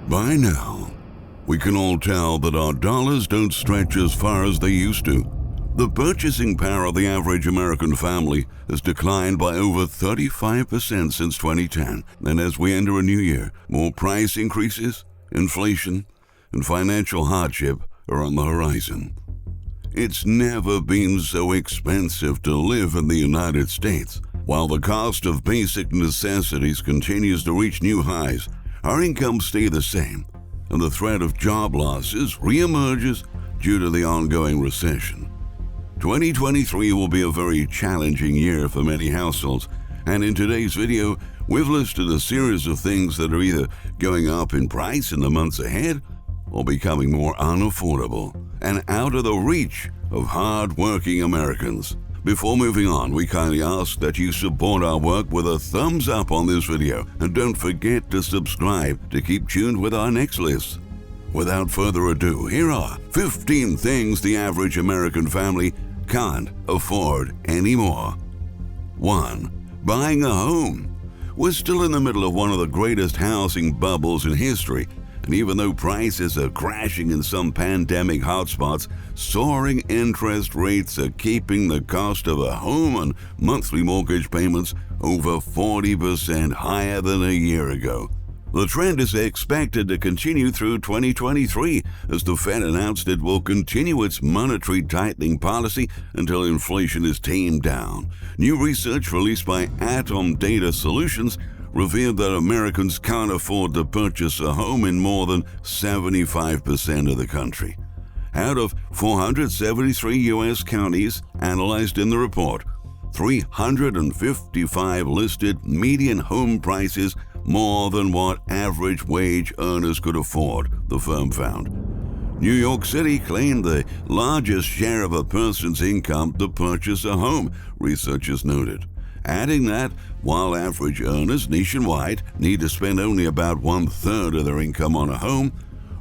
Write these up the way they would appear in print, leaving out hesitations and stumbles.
By now, we can all tell that our dollars don't stretch as far as they used to. The purchasing power of the average American family has declined by over 35% since 2010. And as we enter a new year, more price increases, inflation, and financial hardship are on the horizon. It's never been so expensive to live in the United States. While the cost of basic necessities continues to reach new highs, our incomes stay the same, and the threat of job losses reemerges due to the ongoing recession. 2023 will be a very challenging year for many households, and in today's video, we've listed a series of things that are either going up in price in the months ahead or becoming more unaffordable and out of the reach of hard-working Americans. Before moving on, we kindly ask that you support our work with a thumbs up on this video, and don't forget to subscribe to keep tuned with our next list. Without further ado, here are 15 things the average American family can't afford anymore. 1. Buying a home. We're still in the middle of one of the greatest housing bubbles in history, and even though prices are crashing in some pandemic hotspots, soaring interest rates are keeping the cost of a home and monthly mortgage payments over 40% higher than a year ago. The trend is expected to continue through 2023 as the Fed announced it will continue its monetary tightening policy until inflation is tamed down. New research released by ATTOM Data Solutions revealed that Americans can't afford to purchase a home in more than 75% of the country. Out of 473 U.S. counties analyzed in the report, 355 listed median home prices more than what average wage earners could afford, the firm found. New York City claimed the largest share of a person's income to purchase a home, researchers noted, adding that while average earners nationwide need to spend only about 1/3 of their income on a home,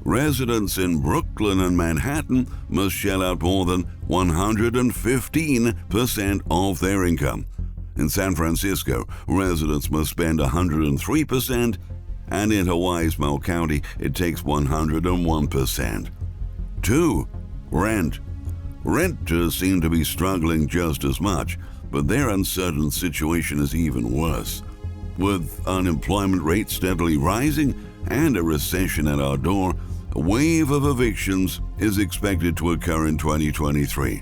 residents in Brooklyn and Manhattan must shell out more than 115% of their income. In San Francisco, residents must spend 103%, and in Hawaii's Maui County, it takes 101%. 2. Rent. Renters seem to be struggling just as much, but their uncertain situation is even worse. With unemployment rates steadily rising and a recession at our door, a wave of evictions is expected to occur in 2023.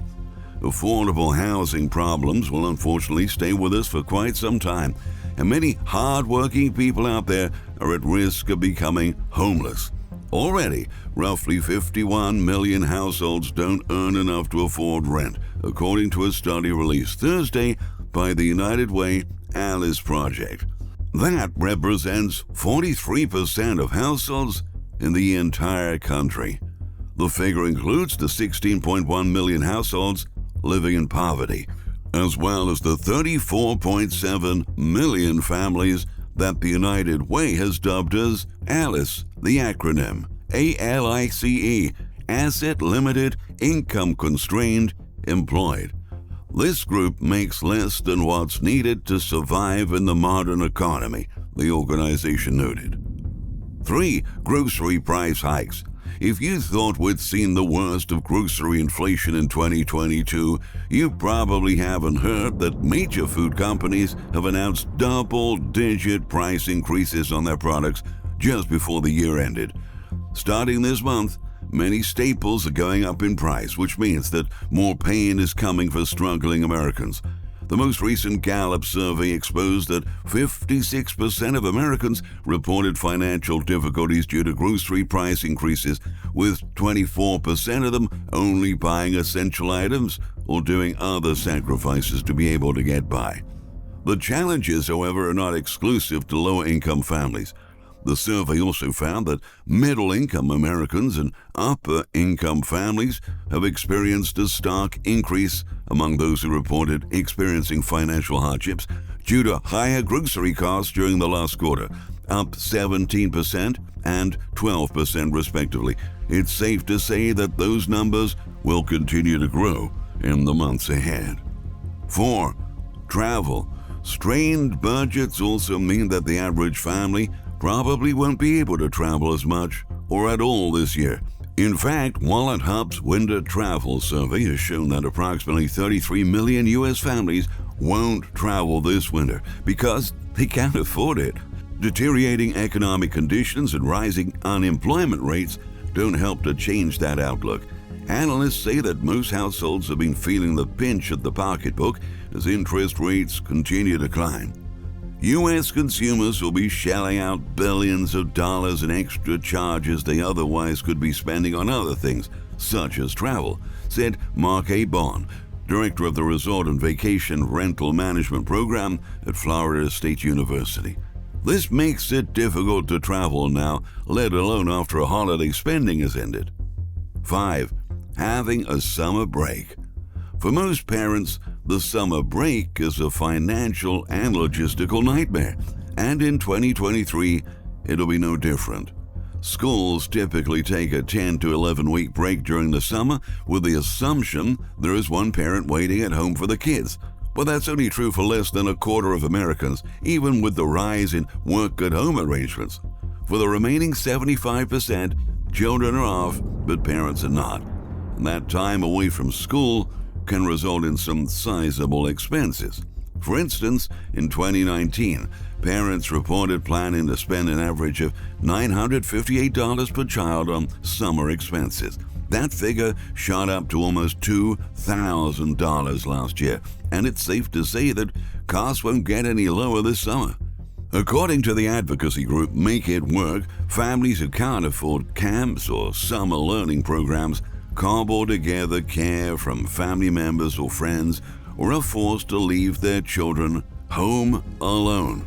Affordable housing problems will unfortunately stay with us for quite some time, and many hard-working people out there are at risk of becoming homeless. Already, roughly 51 million households don't earn enough to afford rent, according to a study released Thursday by the United Way Alice Project. That represents 43% of households in the entire country. The figure includes the 16.1 million households living in poverty, as well as the 34.7 million families that the United Way has dubbed as ALICE, the acronym ALICE, Asset Limited, Income Constrained, Employed. This group makes less than what's needed to survive in the modern economy, the organization noted. 3. Grocery price hikes. If you thought we'd seen the worst of grocery inflation in 2022, you probably haven't heard that major food companies have announced double-digit price increases on their products just before the year ended. Starting this month, many staples are going up in price, which means that more pain is coming for struggling Americans. The most recent Gallup survey exposed that 56% of Americans reported financial difficulties due to grocery price increases, with 24% of them only buying essential items or doing other sacrifices to be able to get by. The challenges, however, are not exclusive to lower-income families. The survey also found that middle-income Americans and upper-income families have experienced a stark increase among those who reported experiencing financial hardships due to higher grocery costs during the last quarter, up 17% and 12% respectively. It's safe to say that those numbers will continue to grow in the months ahead. 4. Travel. Strained budgets also mean that the average family probably won't be able to travel as much or at all this year. In fact, Wallet Hub's winter travel survey has shown that approximately 33 million U.S. families won't travel this winter because they can't afford it. Deteriorating economic conditions and rising unemployment rates don't help to change that outlook. Analysts say that most households have been feeling the pinch at the pocketbook as interest rates continue to climb. U.S. consumers will be shelling out billions of dollars in extra charges they otherwise could be spending on other things, such as travel, said Mark A. Bond, director of the Resort and Vacation Rental Management Program at Florida State University. This makes it difficult to travel now, let alone after a holiday spending has ended. 5. Having a summer break. For most parents, the summer break is a financial and logistical nightmare, and in 2023, it'll be no different. Schools typically take a 10 to 11 week break during the summer with the assumption there is one parent waiting at home for the kids. But that's only true for less than a quarter of Americans, even with the rise in work-at-home arrangements. For the remaining 75%, children are off, but parents are not. And that time away from school can result in some sizable expenses. For instance, in 2019, parents reported planning to spend an average of $958 per child on summer expenses. That figure shot up to almost $2,000 last year, and it's safe to say that costs won't get any lower this summer. According to the advocacy group Make It Work, families who can't afford camps or summer learning programs cobble together care from family members or friends, or are forced to leave their children home alone.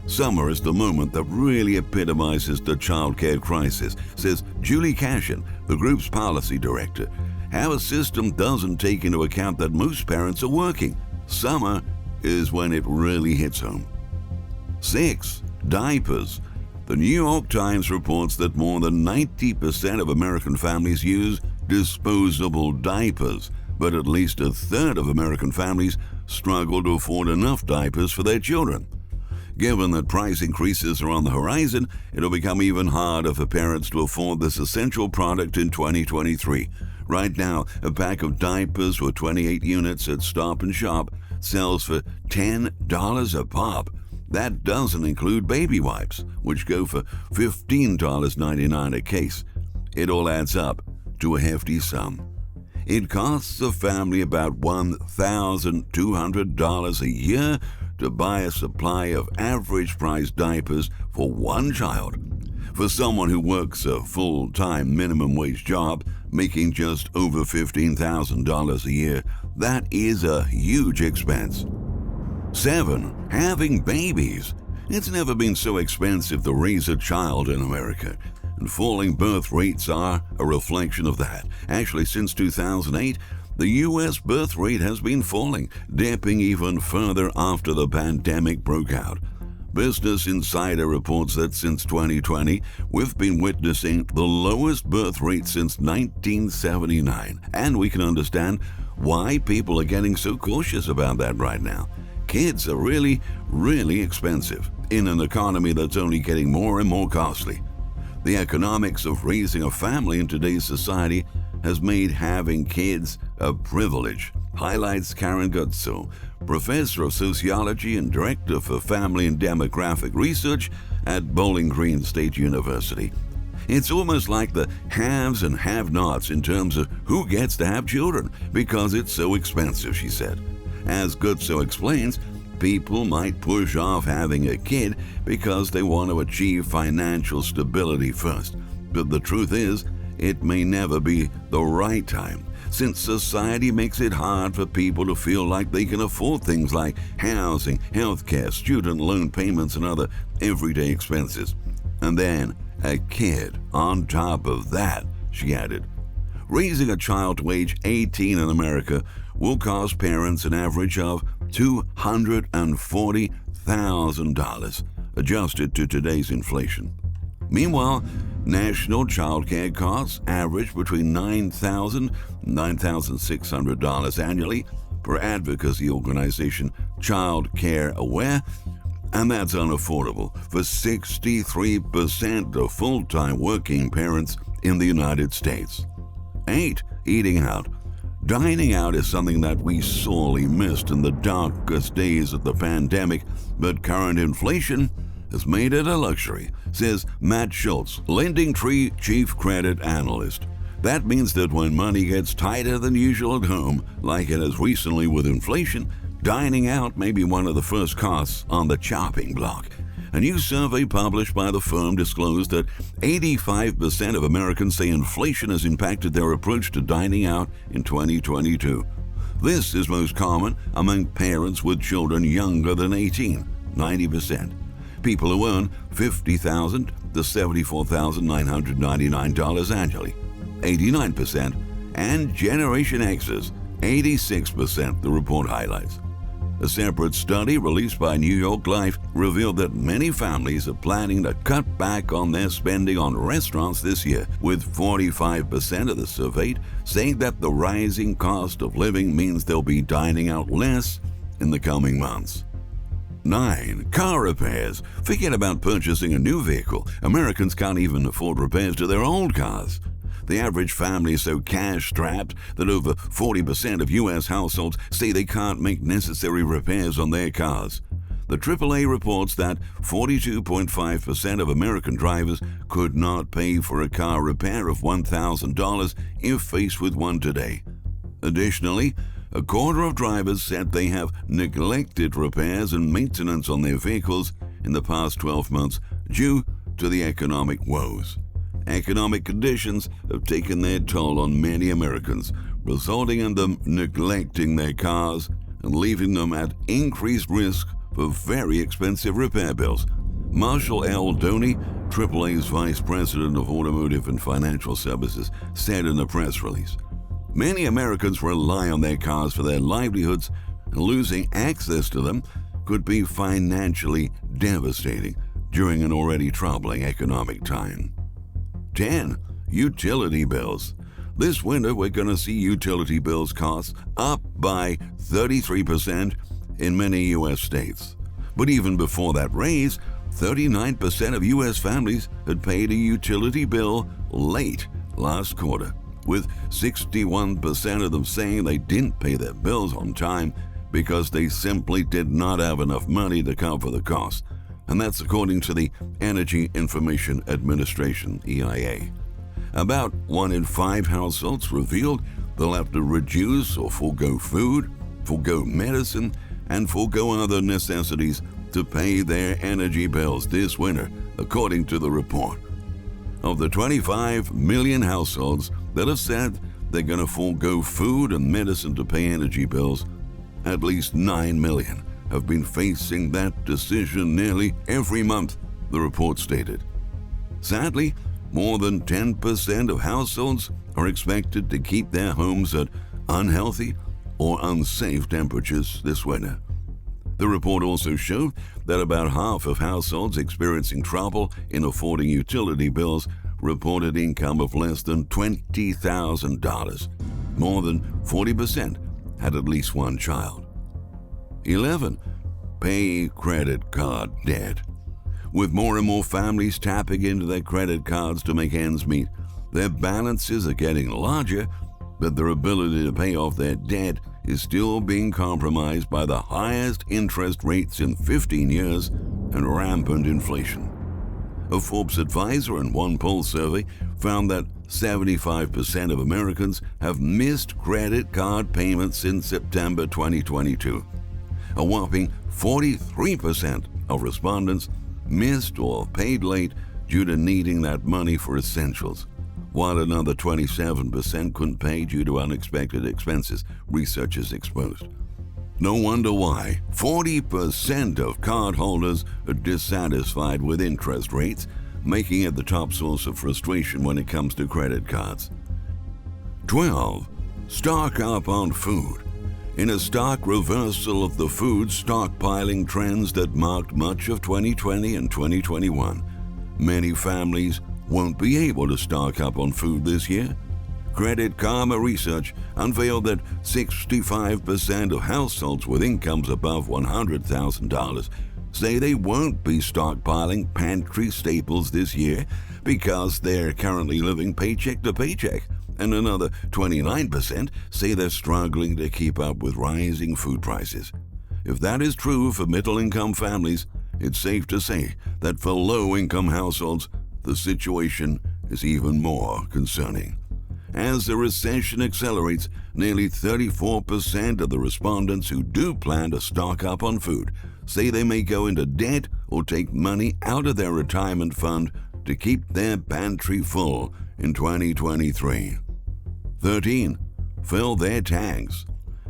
Summer is the moment that really epitomizes the childcare crisis, says Julie Cashin, the group's policy director. Our system doesn't take into account that most parents are working. Summer is when it really hits home. 6. Diapers. The New York Times reports that more than 90% of American families use disposable diapers, but at least a third of American families struggle to afford enough diapers for their children. Given that price increases are on the horizon, it'll become even harder for parents to afford this essential product in 2023. Right now, a pack of diapers with 28 units at Stop & Shop sells for $10 a pop. That doesn't include baby wipes, which go for $15.99 a case. It all adds up to a hefty sum. It costs a family about $1,200 a year to buy a supply of average-priced diapers for one child. For someone who works a full-time minimum wage job, making just over $15,000 a year, that is a huge expense. 7. Having babies. It's never been so expensive to raise a child in America, and falling birth rates are a reflection of that. Actually, since 2008, the U.S. birth rate has been falling, dipping even further after the pandemic broke out. Business Insider reports that since 2020, we've been witnessing the lowest birth rate since 1979, and we can understand why people are getting so cautious about that right now. Kids are really, really expensive in an economy that's only getting more and more costly. The economics of raising a family in today's society has made having kids a privilege, highlights Karen Gutso, professor of sociology and director for family and demographic research at Bowling Green State University. It's almost like the haves and have-nots in terms of who gets to have children because it's so expensive, she said. As Gutso explains, people might push off having a kid because they want to achieve financial stability first. But the truth is, it may never be the right time, since society makes it hard for people to feel like they can afford things like housing, healthcare, student loan payments, and other everyday expenses. And then a kid on top of that, she added. Raising a child to age 18 in America will cost parents an average of $240,000, adjusted to today's inflation. Meanwhile, national child care costs average between $9,000 and $9,600 annually per advocacy organization child care aware, and that's unaffordable for 63% of full-time working parents in the United States. 8. Eating out. Dining out is something that we sorely missed in the darkest days of the pandemic, but current inflation has made it a luxury, says Matt Schultz, LendingTree Chief Credit Analyst. That means that when money gets tighter than usual at home, like it has recently with inflation, dining out may be one of the first costs on the chopping block. A new survey published by the firm disclosed that 85% of Americans say inflation has impacted their approach to dining out in 2022. This is most common among parents with children younger than 18, 90%. People who earn $50,000 to $74,999 annually, 89%, and Generation X's, 86%, the report highlights. A separate study released by New York Life revealed that many families are planning to cut back on their spending on restaurants this year, with 45% of the surveyed saying that the rising cost of living means they'll be dining out less in the coming months. 9. Car repairs. Forget about purchasing a new vehicle. Americans can't even afford repairs to their old cars. The average family is so cash-strapped that over 40% of U.S. households say they can't make necessary repairs on their cars. The AAA reports that 42.5% of American drivers could not pay for a car repair of $1,000 if faced with one today. Additionally, a quarter of drivers said they have neglected repairs and maintenance on their vehicles in the past 12 months due to the economic woes. Economic conditions have taken their toll on many Americans, resulting in them neglecting their cars and leaving them at increased risk for very expensive repair bills. Marshall L. Doney, AAA's Vice President of Automotive and Financial Services, said in a press release, "Many Americans rely on their cars for their livelihoods, and losing access to them could be financially devastating during an already troubling economic time." 10. Utility bills. This winter, we're going to see utility bills costs up by 33% in many U.S. states. But even before that raise, 39% of U.S. families had paid a utility bill late last quarter, with 61% of them saying they didn't pay their bills on time because they simply did not have enough money to cover the cost. And that's according to the Energy Information Administration, EIA. About 1 in 5 households revealed they'll have to reduce or forego food, forego medicine, and forego other necessities to pay their energy bills this winter, according to the report. Of the 25 million households that have said they're going to forego food and medicine to pay energy bills, at least 9 million have been facing that decision nearly every month, the report stated. Sadly, more than 10% of households are expected to keep their homes at unhealthy or unsafe temperatures this winter. The report also showed that about half of households experiencing trouble in affording utility bills reported income of less than $20,000. More than 40% had at least one child. 11. Pay credit card debt. With more and more families tapping into their credit cards to make ends meet, their balances are getting larger, but their ability to pay off their debt is still being compromised by the highest interest rates in 15 years and rampant inflation. A Forbes advisor and one poll survey found that 75% of Americans have missed credit card payments since September 2022. A whopping 43% of respondents missed or paid late due to needing that money for essentials, while another 27% couldn't pay due to unexpected expenses, researchers exposed. No wonder why 40% of cardholders are dissatisfied with interest rates, making it the top source of frustration when it comes to credit cards. 12. Stock up on food. In a stark reversal of the food stockpiling trends that marked much of 2020 and 2021, many families won't be able to stock up on food this year. Credit Karma research unveiled that 65% of households with incomes above $100,000 say they won't be stockpiling pantry staples this year because they're currently living paycheck to paycheck, and another 29% say they're struggling to keep up with rising food prices. If that is true for middle-income families, it's safe to say that for low-income households, the situation is even more concerning. As the recession accelerates, nearly 34% of the respondents who do plan to stock up on food say they may go into debt or take money out of their retirement fund to keep their pantry full in 2023. 13. Fill their tanks.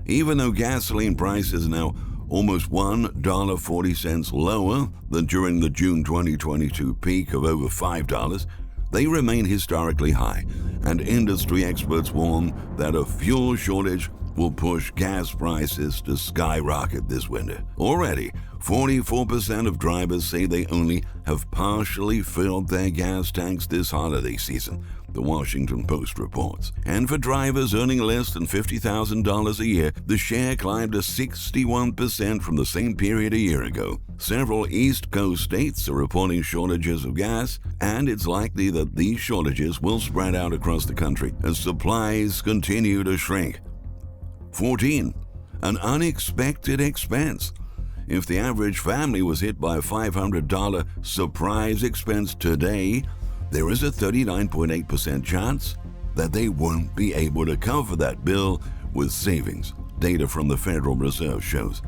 Even though gasoline prices are now almost $1.40 lower than during the June 2022 peak of over $5, they remain historically high, and industry experts warn that a fuel shortage will push gas prices to skyrocket this winter. Already, 44% of drivers say they only have partially filled their gas tanks this holiday season, the Washington Post reports. And for drivers earning less than $50,000 a year, the share climbed to 61% from the same period a year ago. Several East Coast states are reporting shortages of gas, and it's likely that these shortages will spread out across the country as supplies continue to shrink. 14. An unexpected expense. If the average family was hit by a $500 surprise expense today, there is a 39.8% chance that they won't be able to cover that bill with savings, data from the Federal Reserve shows.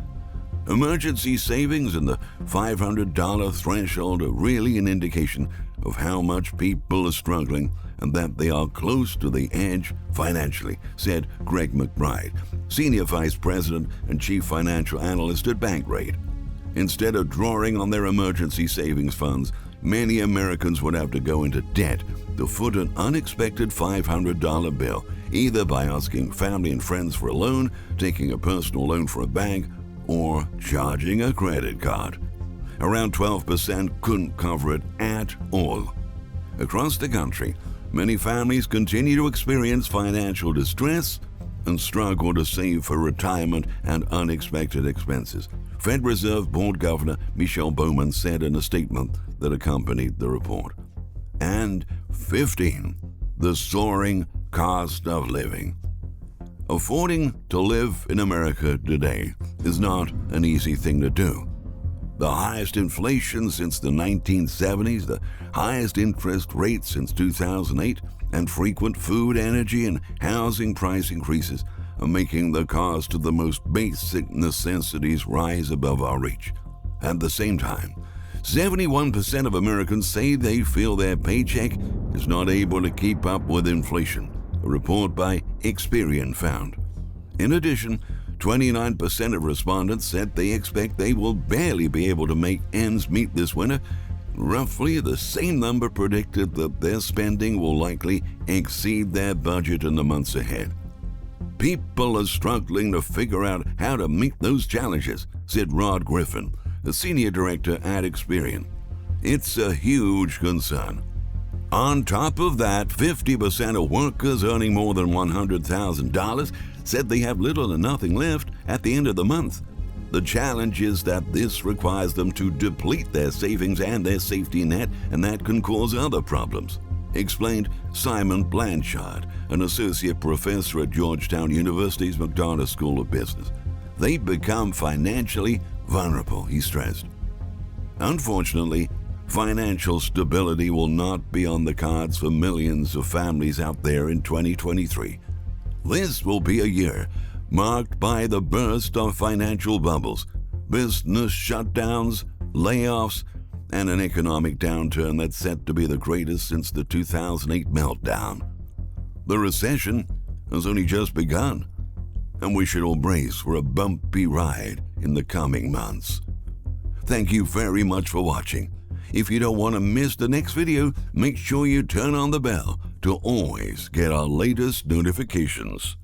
Emergency savings and the $500 threshold are really an indication of how much people are struggling and that they are close to the edge financially, said Greg McBride, Senior Vice President and Chief Financial Analyst at Bankrate. Instead of drawing on their emergency savings funds, many Americans would have to go into debt to foot an unexpected $500 bill, either by asking family and friends for a loan, taking a personal loan for a bank, or charging a credit card. Around 12% couldn't cover it at all. Across the country, many families continue to experience financial distress and struggle to save for retirement and unexpected expenses. Fed Reserve Board Governor Michelle Bowman said in a statement that accompanied the report. And 15. The soaring cost of living. Affording to live in America today is not an easy thing to do. The highest inflation since the 1970s, the highest interest rates since 2008, and frequent food, energy, and housing price increases are making the cost of the most basic necessities rise above our reach. At the same time, 71% of Americans say they feel their paycheck is not able to keep up with inflation, a report by Experian found. In addition, 29% of respondents said they expect they will barely be able to make ends meet this winter. Roughly the same number predicted that their spending will likely exceed their budget in the months ahead. People are struggling to figure out how to meet those challenges, said Rod Griffin, the senior director at Experian. It's a huge concern. On top of that, 50% of workers earning more than $100,000 said they have little or nothing left at the end of the month. The challenge is that this requires them to deplete their savings and their safety net, and that can cause other problems, explained Simon Blanchard, an associate professor at Georgetown University's McDonough School of Business. They become financially vulnerable, he stressed. Unfortunately, financial stability will not be on the cards for millions of families out there in 2023. This will be a year marked by the burst of financial bubbles, business shutdowns, layoffs, and an economic downturn that's set to be the greatest since the 2008 meltdown. The recession has only just begun, and we should all brace for a bumpy ride in the coming months. Thank you very much for watching. If you don't want to miss the next video, make sure you turn on the bell to always get our latest notifications.